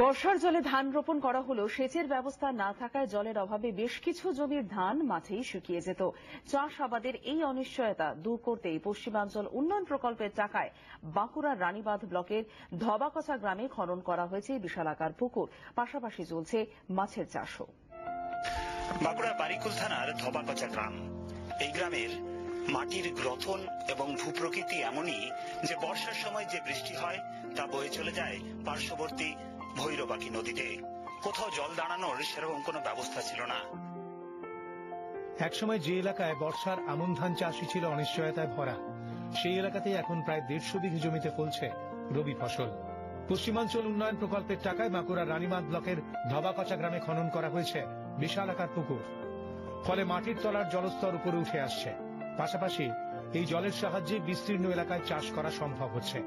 বর্ষার জলে ধান রোপণ করা হলেও সেচের ব্যবস্থা না থাকায় জলের অভাবে বেশ কিছু জমির ধান মাঠেই শুকিয়ে যেত। চাষাবাদের এই অনিশ্চয়তা দূর করতেই পশ্চিমাঞ্চল উন্নয়ন প্রকল্পের টাকায় বাঁকুড়ার রানীবাঁধ ব্লকের ধবাকচা গ্রামে খনন করা হয়েছে বিশালাকার পুকুর। পাশাপাশি চলছে মাছের চাষও। বাঁকুড়া বারিকুল থানার ধবাকচা গ্রাম। এই গ্রামের মাটির গ্রথন এবং ভূপ্রকৃতি এমনই যে বর্ষার সময় যে বৃষ্টি হয় তা বয়ে চলে যায় পার্শ্ববর্তী ভৈরবাকি নদীতে। কোথাও জল দাঁড়ানোর সেরকম কোনো ব্যবস্থা ছিল না। একসময় যে এলাকায় বর্ষার আমন ধান চাষই ছিল অনিশ্চয়তায় ভরা, সেই এলাকাতেই এখন প্রায় 150 বিঘে জমিতে ফলছে রবি ফসল। পশ্চিমাঞ্চল উন্নয়ন প্রকল্পের টাকায় বাঁকুড়ার রানীবাঁধ ব্লকের ধবাকচা গ্রামে খনন করা হয়েছে বিশাল আকার পুকুর। ফলে মাটির তলার জলস্তর উপরে উঠে আসছে। পাশাপাশি এই জলের সাহায্যে বিস্তীর্ণ এলাকায় চাষ করা সম্ভব হচ্ছে।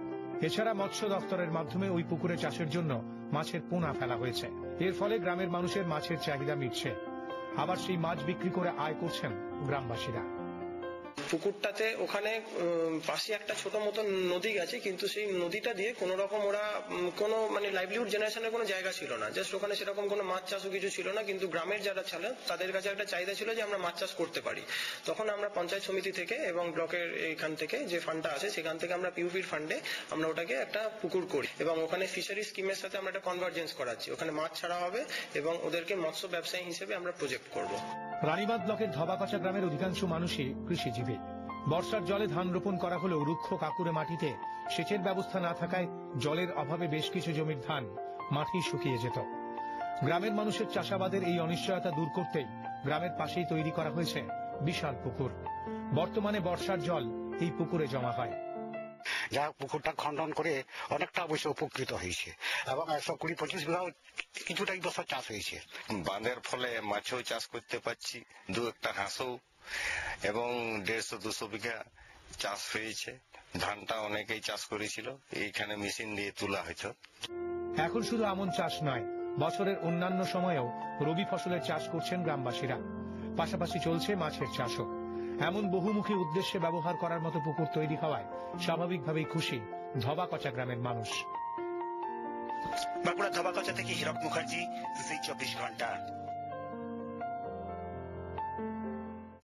এছাড়া মৎস্য দপ্তরের মাধ্যমে ওই পুকুরে চাষের জন্য মাছের পোনা ফেলা হয়েছে। এর ফলে গ্রামের মানুষের মাছের চাহিদা মিটছে। আবার সেই মাছ বিক্রি করে আয় করছেন গ্রামবাসীরা। পুকুরটাতে ওখানে পাশে একটা ছোট মতো নদী গেছে, কিন্তু সেই নদীটা দিয়ে কোন রকম ওরা কোনো লাইভলিহুড জেনারেশনের কোনো জায়গা ছিল না। জাস্ট ওখানে সেরকম কোনো মাছ চাষও কিছু ছিল না, কিন্তু গ্রামের যারা ছিল তাদের কাছে একটা চাহিদা ছিল যে আমরা মাছ চাষ করতে পারি। তখন আমরা পঞ্চায়েত সমিতি থেকে এবং ব্লকের এইখান থেকে যে ফান্ডটা আছে সেখান থেকে আমরা পিউপির ফান্ডে আমরা ওটাকে একটা পুকুর করি এবং ওখানে ফিশারি স্কিমের সাথে আমরা একটা কনভার্জেন্স করাচ্ছি। ওখানে মাছ ছাড়া হবে এবং ওদেরকে মৎস্য ব্যবসায়ী হিসেবে আমরা প্রজেক্ট করব। রানীবাঁধ ব্লকের ধবাকচা গ্রামের অধিকাংশ মানুষই কৃষিজীবী। বর্ষার জলে ধান রোপণ করা হলেও রুক্ষ কাকুরে মাটিতে সেচের ব্যবস্থা না থাকায় জলের অভাবে বেশ কিছু জমির ধান মাঠেই শুকিয়ে যেত। গ্রামের মানুষের চাষাবাদের এই অনিশ্চয়তা দূর করতেই গ্রামের পাশেই তৈরি করা হয়েছে বিশাল পুকুর। বর্তমানে বর্ষার জল এই পুকুরে জমা হয়। যা পুকুরটা খনন করে অনেকটা অবশ্য উপকৃত হয়েছে এবং 120-25 বিঘা কিছুটাই বছর চাষ হয়েছে। বাঁধের ফলে মাছও চাষ করতে পারছি, দু একটা হাঁসও, এবং 150-200 বিঘা চাষ হয়েছে। ধানটা অনেকেই চাষ করেছিল, এইখানে মেশিন দিয়ে তোলা হয়েছে। এখন শুধু আমন চাষ নয়, বছরের অন্যান্য সময়েও রবি ফসলের চাষ করছেন গ্রামবাসীরা। পাশাপাশি চলছে মাছের চাষও। এমন বহুমুখী উদ্দেশ্যে ব্যবহার করার মতো পুকুর তৈরি হওয়ায় স্বাভাবিকভাবেই খুশি ধবাকচা গ্রামের মানুষ। বাঁকুড়া ধবাকচা থেকে হীরক মুখার্জি, জি 24 ঘন্টা।